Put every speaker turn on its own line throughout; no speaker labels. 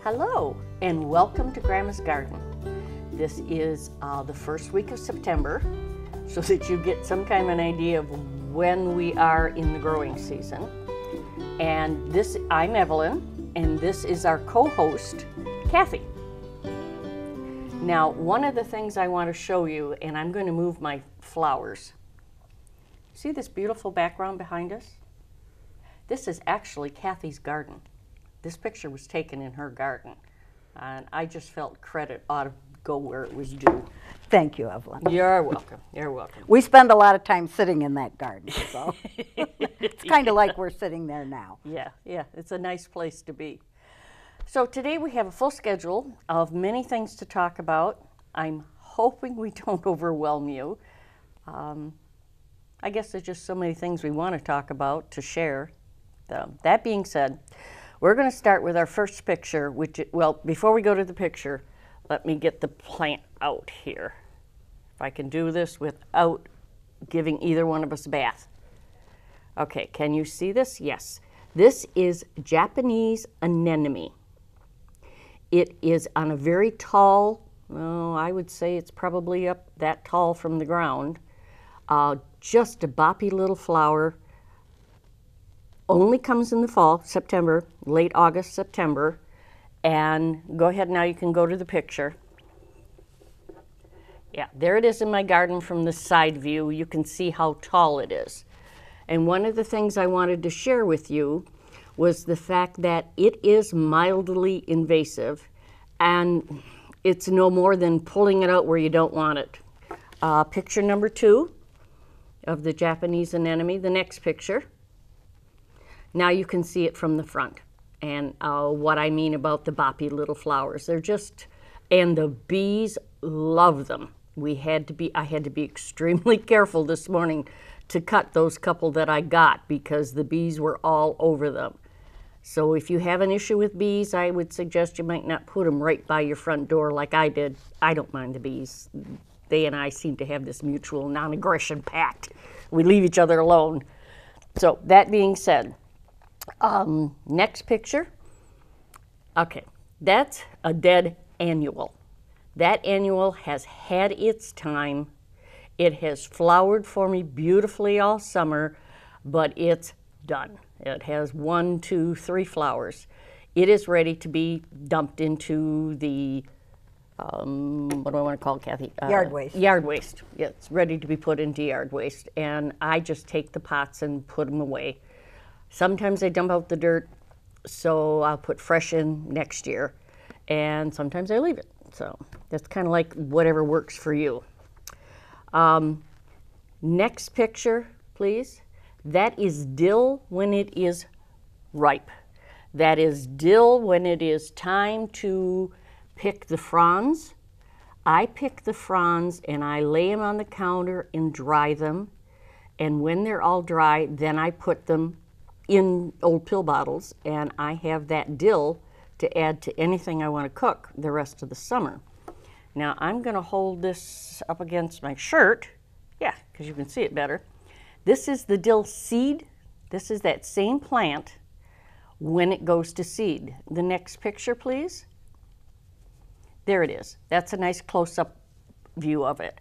Hello and welcome to Grandma's Garden. This is the first week of September, so that you get some kind of an idea of when we are in the growing season. And I'm Evelyn, and this is our co-host, Kathy. Now, one of the things I want to show you, and I'm going to move my flowers. See this beautiful background behind us? This is actually Kathy's garden. This picture was taken in her garden, and I just felt credit ought to go where it was due.
Thank you, Evelyn.
You're welcome. You're welcome.
We spend a lot of time sitting in that garden, so it's kind of like we're sitting there now.
Yeah, it's a nice place to be. So today we have a full schedule of many things to talk about. I'm hoping we don't overwhelm you. I guess there's just so many things we want to talk about, to share. That being said, we're going to start with our first picture, well, before we go to the picture, let me get the plant out here. If I can do this without giving either one of us a bath. Okay, can you see this? Yes. This is Japanese anemone. It is on a very tall, well, I would say it's probably up that tall from the ground. Just a boppy little flower. Only comes in the fall, September, late August, September. And go ahead now, you can go to the picture. Yeah, there it is in my garden from the side view. You can see how tall it is. And one of the things I wanted to share with you was the fact that it is mildly invasive, and it's no more than pulling it out where you don't want it. Picture number 2 of the Japanese anemone, the next picture. Now you can see it from the front, and what I mean about the boppy little flowers. They're just, and the bees love them. I had to be extremely careful this morning to cut those couple that I got because the bees were all over them. So if you have an issue with bees, I would suggest you might not put them right by your front door like I did. I don't mind the bees. They and I seem to have this mutual non-aggression pact. We leave each other alone. So that being said, next picture. Okay, that's a dead annual. That annual has had its time. It has flowered for me beautifully all summer, but it's done. It has 1, 2, 3 flowers. It is ready to be dumped into the, what do I want to call it, Kathy?
Yard waste.
Yard waste. Yeah, it's ready to be put into yard waste. And I just take the pots and put them away. Sometimes I dump out the dirt, so I'll put fresh in next year. And sometimes I leave it. So that's kind of like whatever works for you. Next picture, please. That is dill when it is ripe. That is dill when it is time to pick the fronds. I pick the fronds and I lay them on the counter and dry them. And when they're all dry, then I put them in old pill bottles, and I have that dill to add to anything I want to cook the rest of the summer. Now I'm going to hold this up against my shirt, yeah, because you can see it better. This is the dill seed. This is that same plant when it goes to seed. The next picture, please. There it is. That's a nice close-up view of it.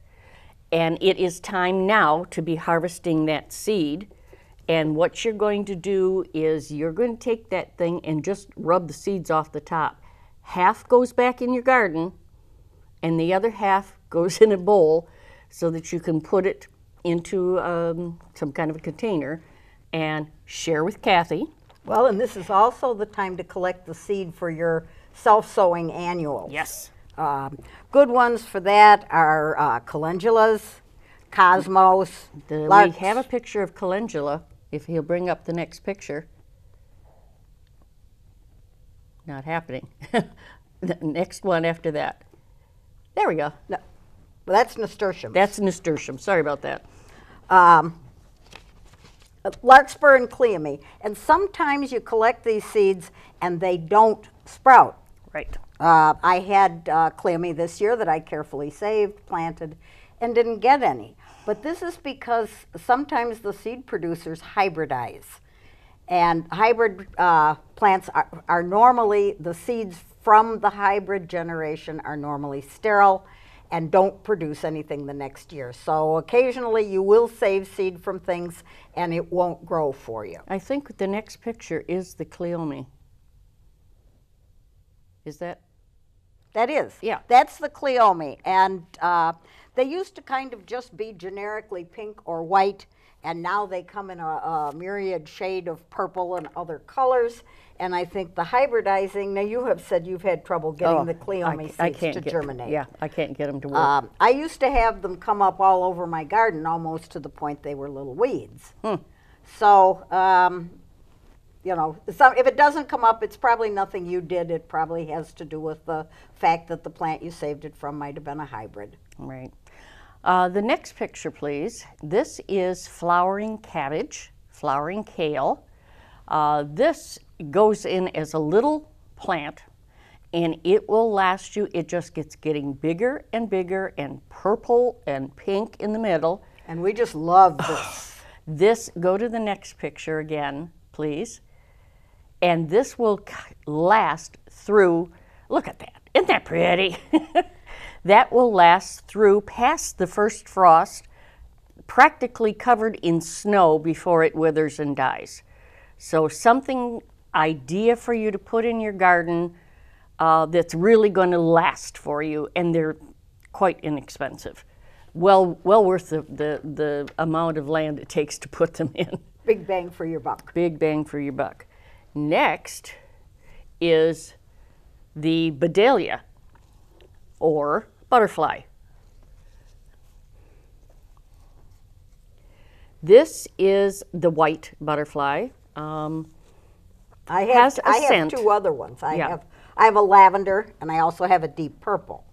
And it is time now to be harvesting that seed. And what you're going to do is you're going to take that thing and just rub the seeds off the top. Half goes back in your garden, and the other half goes in a bowl so that you can put it into some kind of a container and share with Kathy.
Well, and this is also the time to collect the seed for your self-sowing annuals.
Yes.
Good ones for that are calendulas, cosmos.
We have a picture of calendula. If he'll bring up the next picture. Not happening. The next one after that. There we go.
No, well, that's nasturtium.
That's nasturtium. Sorry about that.
Larkspur and cleome. And sometimes you collect these seeds and they don't sprout.
Right.
I had cleome this year that I carefully saved, planted, and didn't get any. But this is because sometimes the seed producers hybridize. And hybrid plants are normally, the seeds from the hybrid generation are normally sterile and don't produce anything the next year. So occasionally you will save seed from things and it won't grow for you.
I think the next picture is the Cleome. Is that?
That is.
Yeah.
That's the Cleome. And they used to kind of just be generically pink or white, and now they come in a myriad shade of purple and other colors. And I think the hybridizing, now you have said you've had trouble getting the Cleome seeds to germinate.
Yeah, I can't get them to work.
I used to have them come up all over my garden, almost to the point they were little weeds. So, you know, if it doesn't come up, it's probably nothing you did. It probably has to do with the fact that the plant you saved it from might have been a hybrid.
Right. The next picture, please. This is flowering cabbage, flowering kale. This goes in as a little plant, and it will last you. It just gets getting bigger and bigger and purple and pink in the middle.
And we just love this.
Go to the next picture again, please. And this will last through, look at that, isn't that pretty? That will last through past the first frost, practically covered in snow before it withers and dies. So something idea for you to put in your garden that's really going to last for you, and they're quite inexpensive. Well worth the amount of land it takes to put them in.
Big bang for your buck.
Big bang for your buck. Next is the Bedelia, or butterfly. This is the white butterfly.
I have two other ones. I have a lavender, and I also have a deep purple.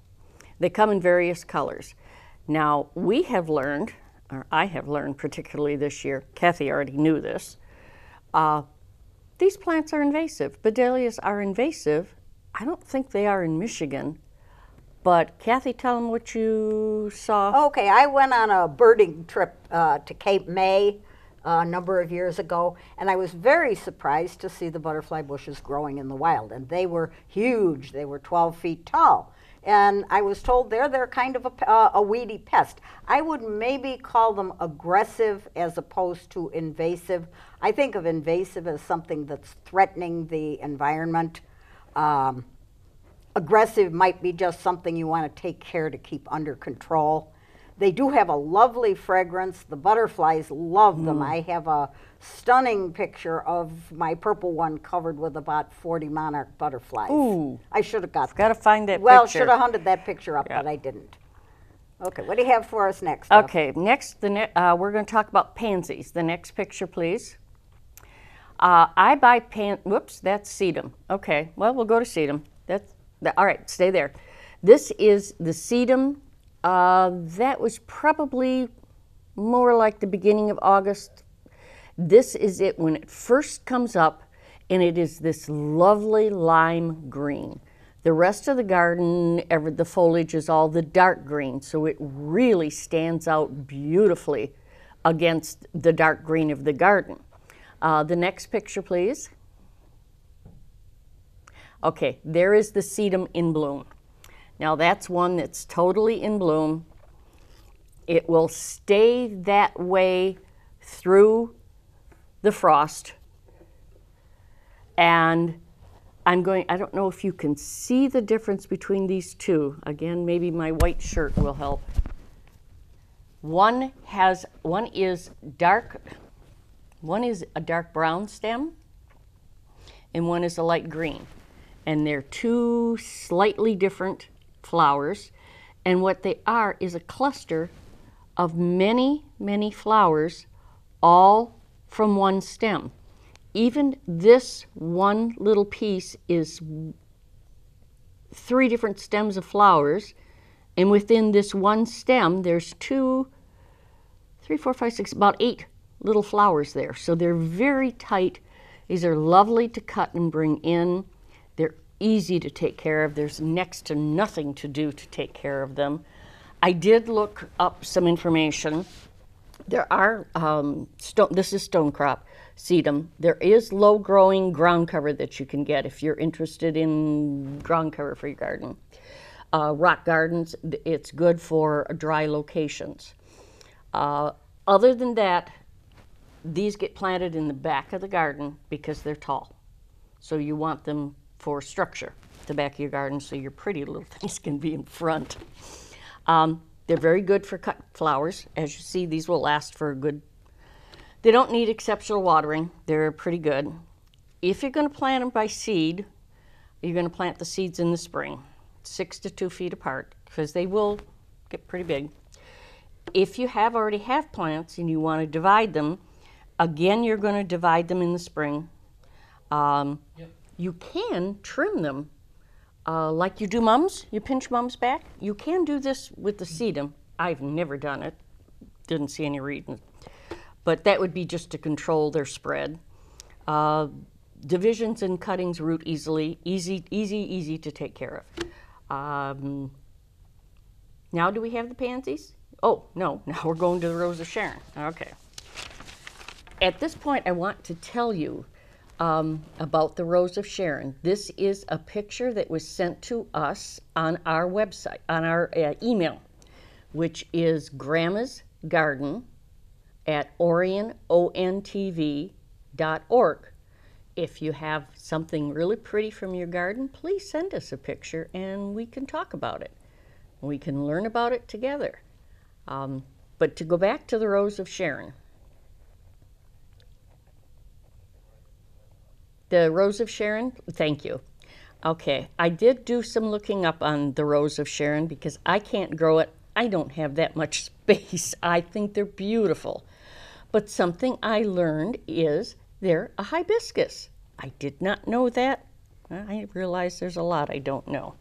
They come in various colors. Now, we have learned, or I have learned particularly this year, Kathy already knew this, these plants are invasive. Bedelias are invasive. I don't think they are in Michigan, but Kathy, tell them what you saw.
Okay, I went on a birding trip to Cape May a number of years ago, and I was very surprised to see the butterfly bushes growing in the wild, and they were huge. They were 12 feet tall. And I was told they're kind of a weedy pest. I would maybe call them aggressive as opposed to invasive. I think of invasive as something that's threatening the environment. Aggressive might be just something you want to take care to keep under control. They do have a lovely fragrance. The butterflies love them. I have a stunning picture of my purple one covered with about 40 monarch butterflies.
Ooh.
I should have got that.
Got to find that
Well,
picture.
should have hunted that picture up, but I didn't. Okay, what do you have for us next?
Okay, next we're going to talk about pansies. The next picture, please. I buy whoops, that's sedum. Okay, well, we'll go to sedum. All right, stay there. This is the sedum. That was probably more like the beginning of August. This is it when it first comes up, and it is this lovely lime green. The rest of the garden, the foliage is all the dark green, so it really stands out beautifully against the dark green of the garden. The next picture, please. Okay, there is the sedum in bloom. Now that's one that's totally in bloom. It will stay that way through the frost. And I don't know if you can see the difference between these two. Again, maybe my white shirt will help. One is a dark brown stem, and one is a light green. And they're two slightly different flowers, and what they are is a cluster of many, many flowers, all from one stem. Even this one little piece is 3 different stems of flowers, and within this one stem there's 2, 3, 4, 5, 6, about 8 little flowers there. So they're very tight. These are lovely to cut and bring in. They're easy to take care of. There's next to nothing to do to take care of them. I did look up some information. There are, this is stone crop. seed them. There is low-growing ground cover that you can get if you're interested in ground cover for your garden. Rock gardens, it's good for dry locations. Other than that, these get planted in the back of the garden because they're tall. So you want them for structure at the back of your garden so your pretty little things can be in front. They're very good for cut flowers. As you see, these will last for a good, they don't need exceptional watering. They're pretty good. If you're going to plant them by seed, you're going to plant the seeds in the spring, 6 to 2 feet apart, because they will get pretty big. If you already have plants and you want to divide them, again, you're going to divide them in the spring. You can trim them like you do mums. You pinch mums back. You can do this with the sedum. I've never done it. Didn't see any reason. But that would be just to control their spread. Divisions and cuttings root easily. Easy to take care of. Now do we have the pansies? Oh, no. Now we're going to the Rose of Sharon. Okay. At this point, I want to tell you about the Rose of Sharon. This is a picture that was sent to us on our website, on our email, which is Grandma's Garden at Orion, ONTV.org. If you have something really pretty from your garden, please send us a picture and we can talk about it. We can learn about it together. But to go back to the Rose of Sharon, the Rose of Sharon, thank you. Okay, I did do some looking up on the Rose of Sharon because I can't grow it. I don't have that much space. I think they're beautiful. But something I learned is they're a hibiscus. I did not know that. I realize there's a lot I don't know.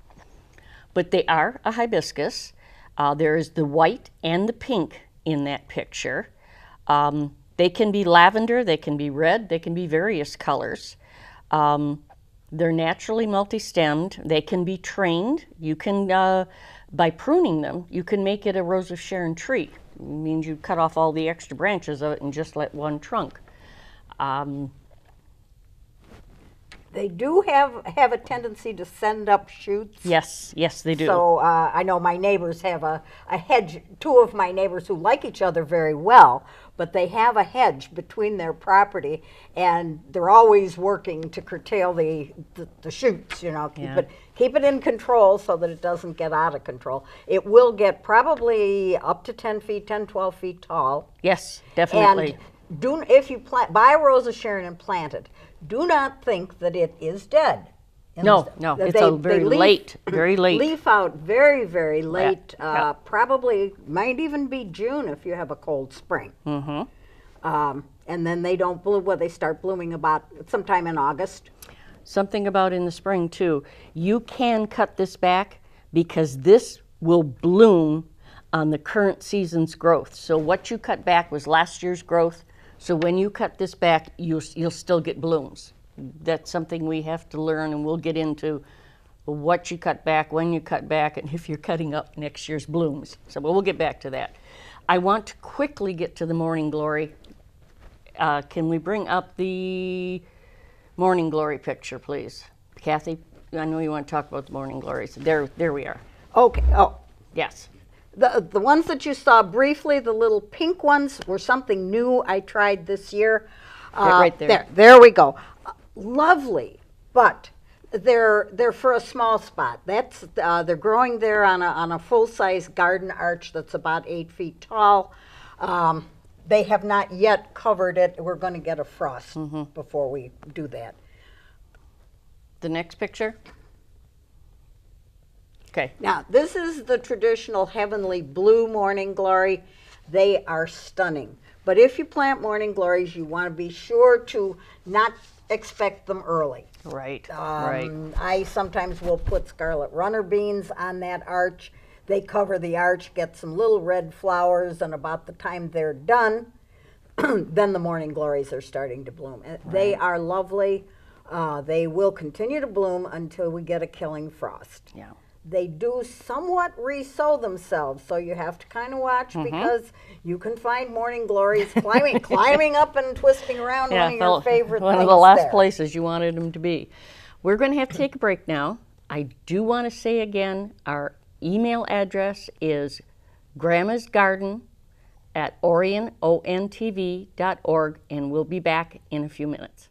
But they are a hibiscus. There is the white and the pink in that picture. They can be lavender, they can be red, they can be various colors. They're naturally multi-stemmed. They can be trained. You can, by pruning them, you can make it a Rose of Sharon tree. It means you cut off all the extra branches of it and just let one trunk.
They do have a tendency to send up shoots.
Yes, they do.
So I know my neighbors have a hedge, two of my neighbors who like each other very well, but they have a hedge between their property, and they're always working to curtail the shoots, you know, keep it in control so that it doesn't get out of control. It will get probably up to 10 feet, 10, 12 feet tall.
Yes, definitely.
And if you buy a Rose of Sharon and plant it, do not think that it is dead.
No, it's very late.
Leaf out very, very late.
Yeah.
Probably might even be June if you have a cold spring. And then they don't bloom. Well, they start blooming about sometime in August.
Something about in the spring too. You can cut this back because this will bloom on the current season's growth. So what you cut back was last year's growth. So when you cut this back, you'll still get blooms. That's something we have to learn, and we'll get into what you cut back, when you cut back, and if you're cutting up next year's blooms. So we'll get back to that. I want to quickly get to the Morning Glory. Can we bring up the Morning Glory picture, please? Kathy, I know you want to talk about the Morning Glories. There we are.
Okay. Oh.
Yes.
The ones that you saw briefly, the little pink ones, were something new I tried this year.
Right there.
There we go. Lovely, but they're for a small spot. That's they're growing there on a full-size garden arch that's about 8 feet tall. They have not yet covered it. We're going to get a frost before we do that.
The next picture. Okay.
Now, this is the traditional heavenly blue morning glory. They are stunning. But if you plant morning glories, you want to be sure to not expect them early.
Right,
I sometimes will put scarlet runner beans on that arch. They cover the arch, get some little red flowers, and about the time they're done, then the morning glories are starting to bloom. They are lovely. They will continue to bloom until we get a killing frost.
Yeah.
They do somewhat re-sow themselves, so you have to kind of watch because you can find morning glories climbing up and twisting around one of your favorite things.
One of the last places you wanted them to be. We're going to have to take a break now. I do want to say again, our email address is grandmasgarden@oriontv.org, and we'll be back in a few minutes.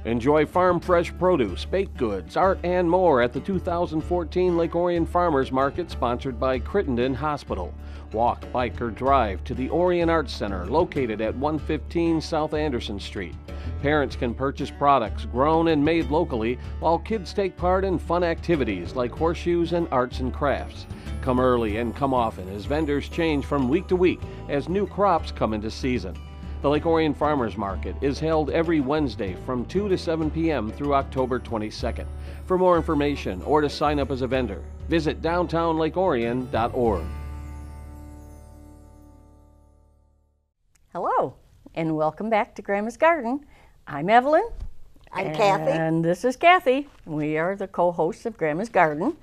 Enjoy farm fresh produce, baked goods, art, and more at the 2014 Lake Orion Farmers Market sponsored by Crittenden Hospital. Walk, bike, or drive to the Orion Arts Center located at 115 South Anderson Street. Parents can purchase products grown and made locally while kids take part in fun activities like horseshoes and arts and crafts. Come early and come often as vendors change from week to week as new crops come into season. The Lake Orion Farmers Market is held every Wednesday from 2 to 7 p.m. through October 22nd. For more information or to sign up as a vendor, visit downtownlakeorion.org.
Hello, and welcome back to Grandma's Garden. I'm Evelyn.
I'm Kathy.
And this is Kathy. We are the co-hosts of Grandma's Garden.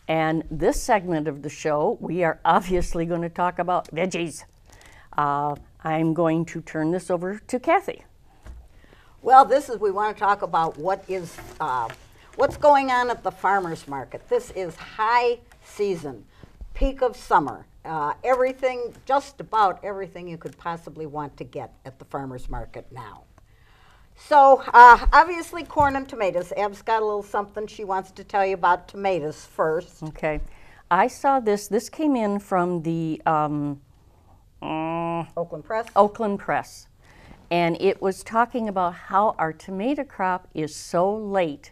And this segment of the show, we are obviously going to talk about veggies. I'm going to turn this over to Kathy.
Well, we want to talk about what's going on at the farmers market. This is high season, peak of summer. Everything, just about everything you could possibly want to get at the farmers market now. So obviously corn and tomatoes. Ev's got a little something she wants to tell you about tomatoes first.
Okay. I saw this. This came in from the
Oakland Press.
Oakland Press. And it was talking about how our tomato crop is so late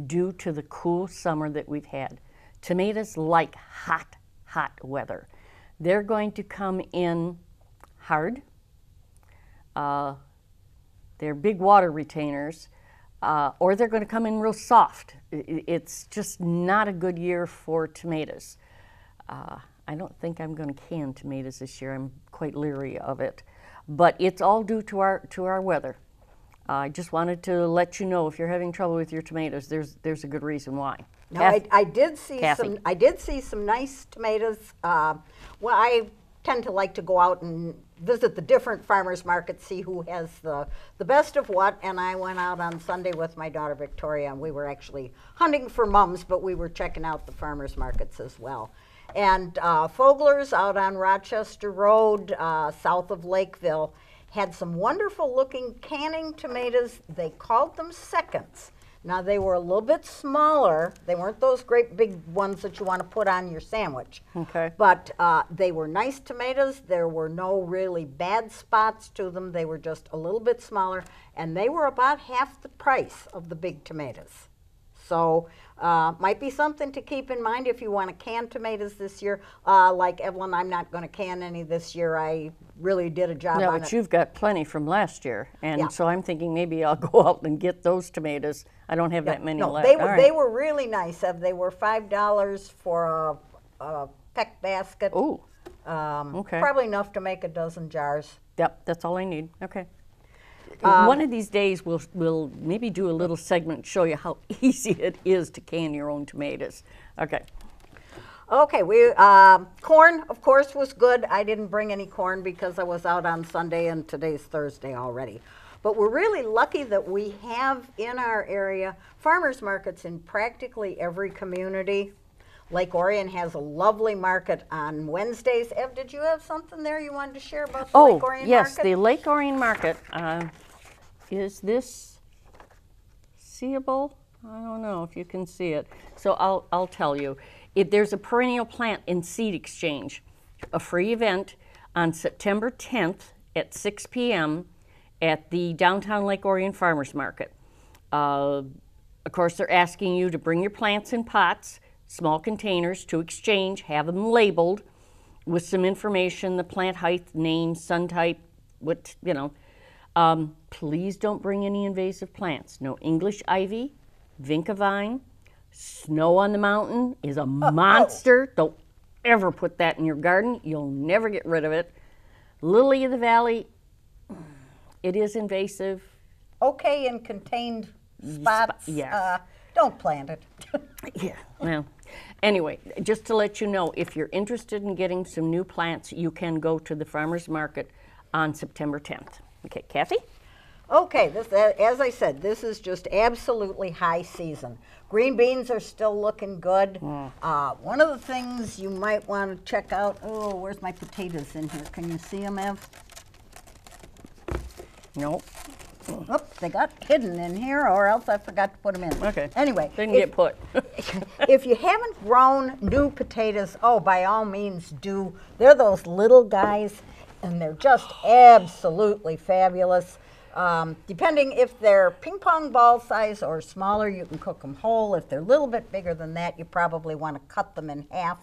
due to the cool summer that we've had. Tomatoes like hot, hot weather. They're going to come in hard. They're big water retainers, or they're going to come in real soft. It's just not a good year for tomatoes. I don't think I'm going to can tomatoes this year. I'm quite leery of it. But it's all due to our weather. I just wanted to let you know if you're having trouble with your tomatoes, there's a good reason why.
Now, I did see some nice tomatoes. Well, I tend to like to go out and visit the different farmers markets, see who has the best of what, and I went out on Sunday with my daughter Victoria, and we were actually hunting for mums, but we were checking out the farmers markets as well. And Fogler's out on Rochester Road, south of Lakeville, had some wonderful looking canning tomatoes. They called them seconds. Now they were a little bit smaller. They weren't those great big ones that you want to put on your sandwich.
Okay.
But they were nice tomatoes. There were no really bad spots to them. They were just a little bit smaller, and they were about half the price of the big tomatoes. So might be something to keep in mind if you want to can tomatoes this year. Like Evelyn, I'm not going to can any this year. I really did a job on it.
No, but you've got plenty from last year, and so I'm thinking maybe I'll go out and get those tomatoes. I don't have that many left.
They were really nice. They were $5 for a peck basket.
Ooh, okay.
Probably enough to make a dozen jars.
Yep, that's all I need. Okay. One of these days we'll maybe do a little segment, show you how easy it is to can your own tomatoes. Okay.
Okay, corn, of course, was good. I didn't bring any corn because I was out on Sunday, and today's Thursday already. But we're really lucky that we have in our area farmers markets in practically every community. Lake Orion has a lovely market on Wednesdays. Ev, did you have something there you wanted to share about the Lake Orion
market? Oh, yes,
the
Lake Orion market. Is this seeable? I don't know if you can see it. So I'll tell you. There's a perennial plant and seed exchange, a free event on September 10th at 6 p.m. at the downtown Lake Orion Farmers Market. Of course, they're asking you to bring your plants in pots, small containers to exchange, have them labeled with some information, the plant height, name, sun type, please don't bring any invasive plants. No English ivy, vinca vine, snow on the mountain is a monster. Don't ever put that in your garden. You'll never get rid of it. Lily of the valley, it is invasive.
Okay, in contained spots.
Yes.
Don't plant it.
Yeah, well, Anyway, just to let you know, if you're interested in getting some new plants, you can go to the farmer's market on September 10th. Okay, Kathy?
Okay, this, as I said, this is just absolutely high season. Green beans are still looking good. One of the things you might want to check out, oh, where's my potatoes in here? Can you see them, Ev?
Nope.
Oops, they got hidden in here, or else I forgot to put them in.
Okay.
Anyway.
Didn't get put.
If you haven't grown new potatoes, oh, by all means do. They're those little guys, and they're just absolutely fabulous. Depending if they're ping pong ball size or smaller, you can cook them whole. If they're a little bit bigger than that, you probably want to cut them in half.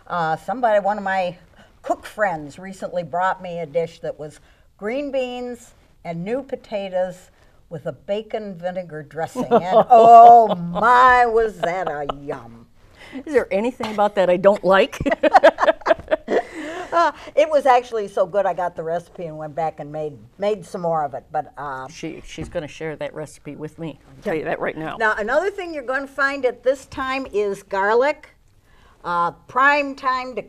One of my cook friends recently brought me a dish that was green beans and new potatoes with a bacon vinegar dressing. And oh my, was that a yum.
Is there anything about that I don't like?
It was actually so good I got the recipe and went back and made some more of it. But
she's going to share that recipe with me. I'll tell you that right now.
Now, another thing you're going to find at this time is garlic. Prime time to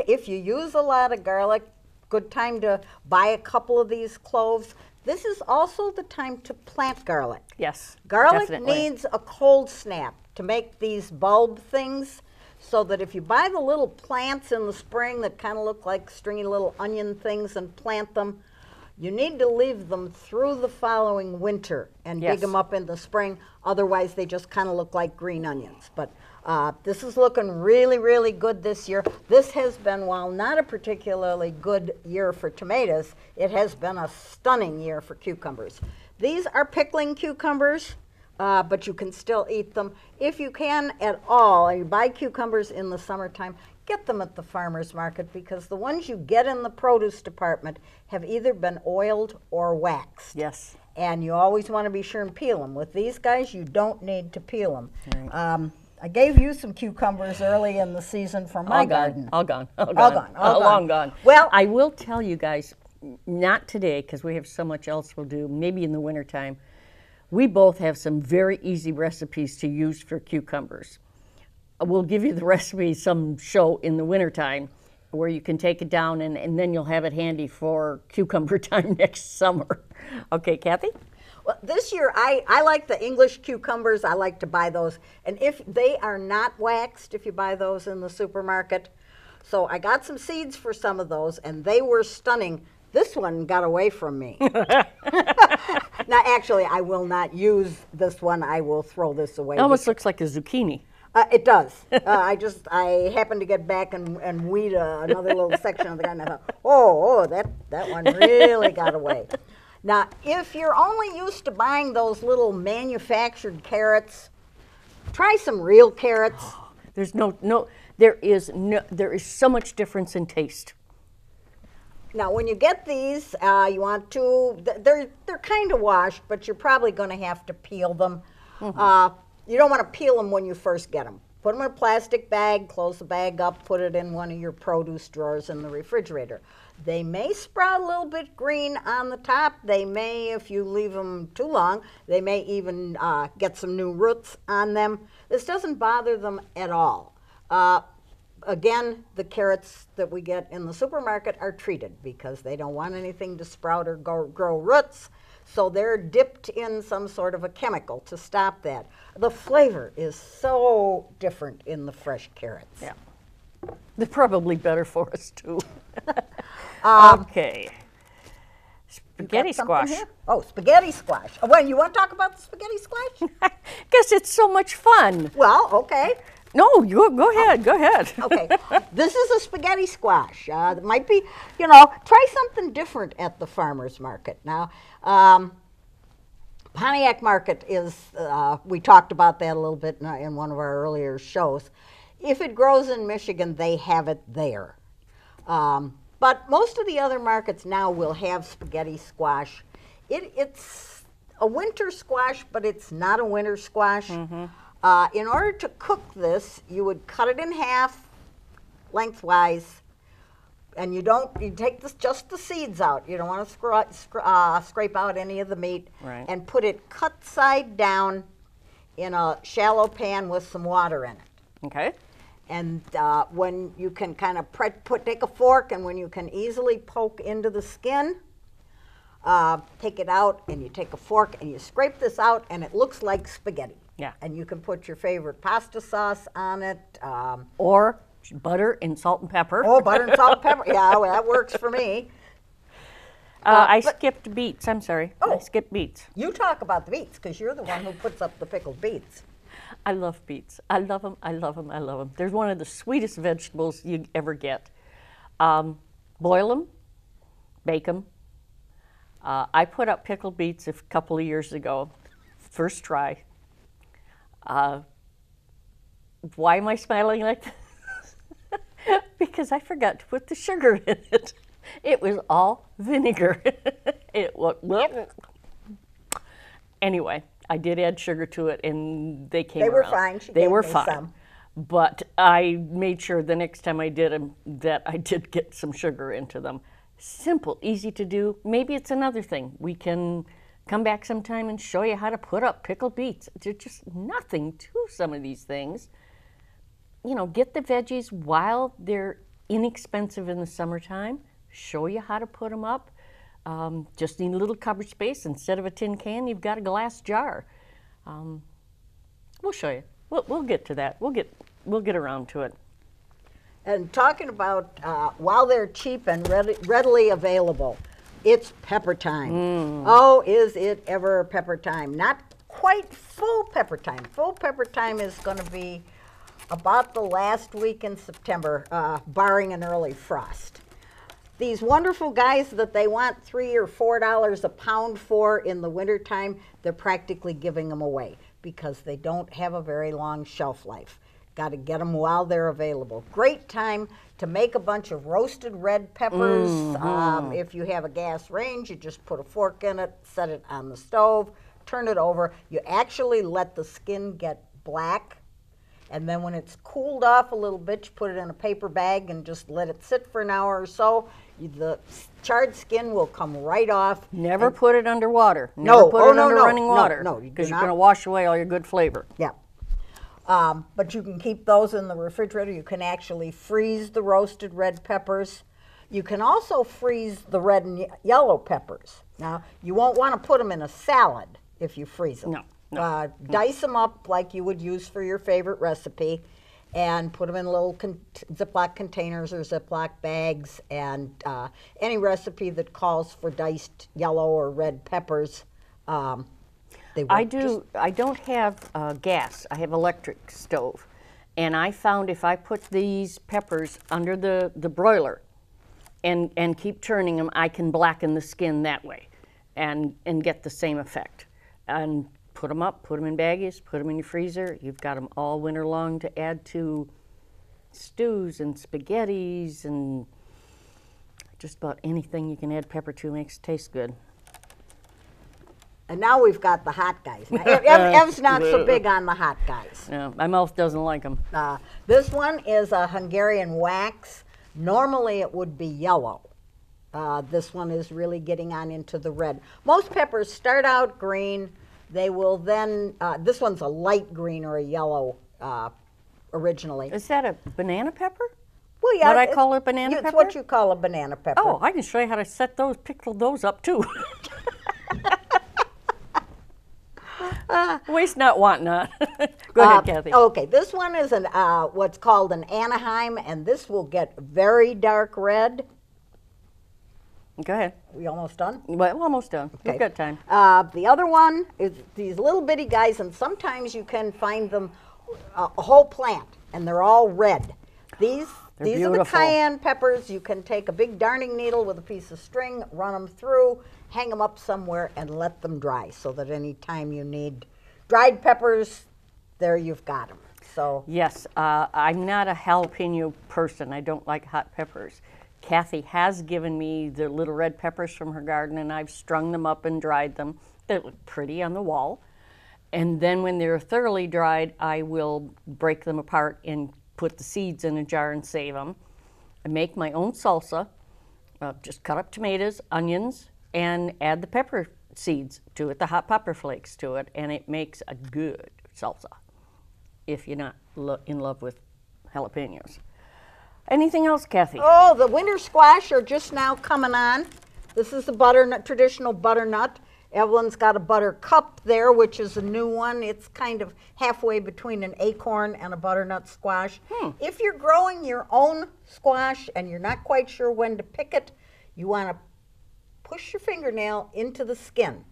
if you use a lot of garlic, good time to buy a couple of these cloves. This is also the time to plant garlic.
Yes,
Garlic
definitely.
needs a cold snap to make these bulb things, so that if you buy the little plants in the spring that kind of look like stringy little onion things and plant them, you need to leave them through the following winter and dig them up in the spring. Otherwise, they just kind of look like green onions. But this is looking really, really good this year. This has been, while not a particularly good year for tomatoes, it has been a stunning year for cucumbers. These are pickling cucumbers, but you can still eat them. If you can at all, you buy cucumbers in the summertime, get them at the farmer's market, because the ones you get in the produce department have either been oiled or waxed.
Yes.
And you always want to be sure and peel them. With these guys, you don't need to peel them.
Right.
I gave you some cucumbers early in the season from my garden.
All gone.
Long
gone.
Well,
I will tell you guys, not today, because we have so much else we'll do, maybe in the wintertime. We both have some very easy recipes to use for cucumbers. We'll give you the recipe some show in the wintertime where you can take it down, and then you'll have it handy for cucumber time next summer. Okay, Kathy?
Well, this year, I like the English cucumbers. I like to buy those. And if they are not waxed, if you buy those in the supermarket. So I got some seeds for some of those, and they were stunning. This one got away from me. Now, actually, I will not use this one. I will throw this away.
It almost looks like a zucchini.
It does. I happened to get back and weed another little section of the garden. I thought, that one really got away. Now, if you're only used to buying those little manufactured carrots, try some real carrots.
There is so much difference in taste.
Now, when you get these, you want to, they're kind of washed, but you're probably going to have to peel them. You don't want to peel them when you first get them. Put them in a plastic bag, close the bag up, put it in one of your produce drawers in the refrigerator. They may sprout a little bit green on the top. They may, if you leave them too long, they may even get some new roots on them. This doesn't bother them at all. Again, the carrots that we get in the supermarket are treated because they don't want anything to sprout or grow roots. So they're dipped in some sort of a chemical to stop that. The flavor is so different in the fresh carrots.
Yeah. They're probably better for us, too. Okay. Spaghetti squash.
Here? Oh, spaghetti squash. Oh, when you want to talk about the spaghetti squash?
Guess it's so much fun.
Well, okay.
No, go ahead. Go ahead.
Okay. This is a spaghetti squash. It might be, try something different at the farmer's market. Now, Pontiac Market is, we talked about that a little bit in one of our earlier shows. If it grows in Michigan, they have it there. But most of the other markets now will have spaghetti squash. It's a winter squash, but it's not a winter squash. In order to cook this, you would cut it in half lengthwise, and you take just the seeds out. You don't want to scrape out any of the meat.
Right.
And put it cut side down in a shallow pan with some water in it.
Okay.
And when you can kind of take a fork, and when you can easily poke into the skin, take it out, and you take a fork and you scrape this out, and it looks like spaghetti.
Yeah.
And you can put your favorite pasta sauce on it.
Or butter and salt and pepper.
Oh, butter and salt and pepper. Yeah, well, that works for me.
I skipped beets. I'm sorry.
Oh.
I skipped beets.
You talk about the beets, because you're the one who puts up the pickled beets.
I love beets. I love them. I love them. I love them. They're one of the sweetest vegetables you ever get. Boil them, bake them. I put up pickled beets a couple of years ago, first try. Why am I smiling like this? Because I forgot to put the sugar in it. It was all vinegar. Anyway, I did add sugar to it, and they came
They were
around.
fine. She
They
gave
were
me
fine.
some.
But I made sure the next time I did them that I did get some sugar into them. Simple, easy to do. Maybe it's another thing. We can come back sometime and show you how to put up pickled beets. There's just nothing to some of these things. You know, get the veggies while they're inexpensive in the summertime. Show you how to put them up. Just need a little cupboard space. Instead of a tin can, you've got a glass jar. We'll show you. We'll get to that. We'll get around to it.
And talking about while they're cheap and readily available, it's pepper time. Oh, is it ever pepper time? Not quite full pepper time. Full pepper time is going to be about the last week in September, barring an early frost. These wonderful guys that they want $3 or $4 a pound for in the wintertime, they're practically giving them away because they don't have a very long shelf life. Got to get them while they're available. Great time to make a bunch of roasted red peppers. If you have a gas range, you just put a fork in it, set it on the stove, turn it over. You actually let the skin get black, and then when it's cooled off a little bit, you put it in a paper bag and just let it sit for an hour or so. The charred skin will come right off.
Never put it under water.
No.
Never put
Oh,
it
no,
under
no.
running water.
No,
because
do
you're
not.
going to wash away all your good flavor.
Yeah. But you can keep those in the refrigerator. You can actually freeze the roasted red peppers. You can also freeze the red and yellow peppers. Now, you won't want to put them in a salad if you freeze them.
No.
Dice them up like you would use for your favorite recipe and put them in little Ziploc containers or Ziploc bags. And any recipe that calls for diced yellow or red peppers, they work.
I don't have gas. I have electric stove. And I found if I put these peppers under the broiler and keep turning them, I can blacken the skin that way and get the same effect. And put them up, put them in baggies, put them in your freezer. You've got them all winter long to add to stews and spaghettis and just about anything you can add pepper to makes it taste good.
And now we've got the hot guys. Now, Ev's not so big on the hot guys.
Yeah, my mouth doesn't like them.
This one is a Hungarian wax. Normally it would be yellow. This one is really getting on into the red. Most peppers start out green. They will then, this one's a light green or a yellow originally.
Is that a banana pepper?
Well, yeah.
What I call a banana pepper?
It's what you call a banana pepper.
Oh, I can show you how to pickle those up too. Waste not, want not. Go ahead, Kathy.
Okay, this one is what's called an Anaheim, and this will get very dark red.
Go ahead.
We almost done?
Well, almost done.
Okay.
We've got time.
The other one is these little bitty guys, and sometimes you can find them a whole plant, and they're all red. These are the
beautiful.
cayenne peppers. You can take a big darning needle with a piece of string, run them through, hang them up somewhere, and let them dry so that any time you need dried peppers, there you've got them. So
yes, I'm not a jalapeno person. I don't like hot peppers. Kathy has given me the little red peppers from her garden, and I've strung them up and dried them. They look pretty on the wall. And then when they're thoroughly dried, I will break them apart and put the seeds in a jar and save them. I make my own salsa. Just cut up tomatoes, onions, and add the pepper seeds to it, the hot pepper flakes to it, and it makes a good salsa if you're not in love with jalapenos. Anything else, Kathy?
Oh, the winter squash are just now coming on. This is the butternut, traditional butternut. Evelyn's got a buttercup there, which is a new one. It's kind of halfway between an acorn and a butternut squash. If you're growing your own squash and you're not quite sure when to pick it, you want to push your fingernail into the skin.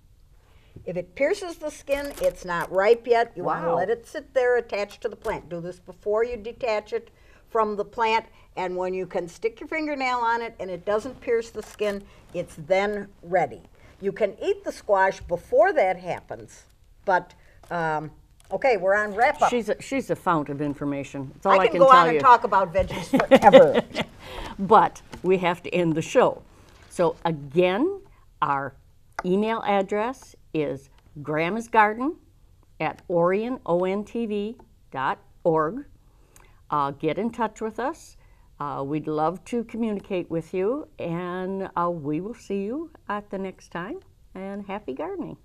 If it pierces the skin, it's not ripe yet. You want to let it sit there attached to the plant. Do this before you detach it from the plant, and when you can stick your fingernail on it and it doesn't pierce the skin, it's then ready. You can eat the squash before that happens, but okay, we're on wrap up.
She's a fount of information. That's all
I
I
can
can
go
tell
on
you.
and talk about veggies forever.
But we have to end the show. So again, our email address is grandmasgarden@oriontv.org. Get in touch with us. We'd love to communicate with you, and we will see you at the next time, and happy gardening.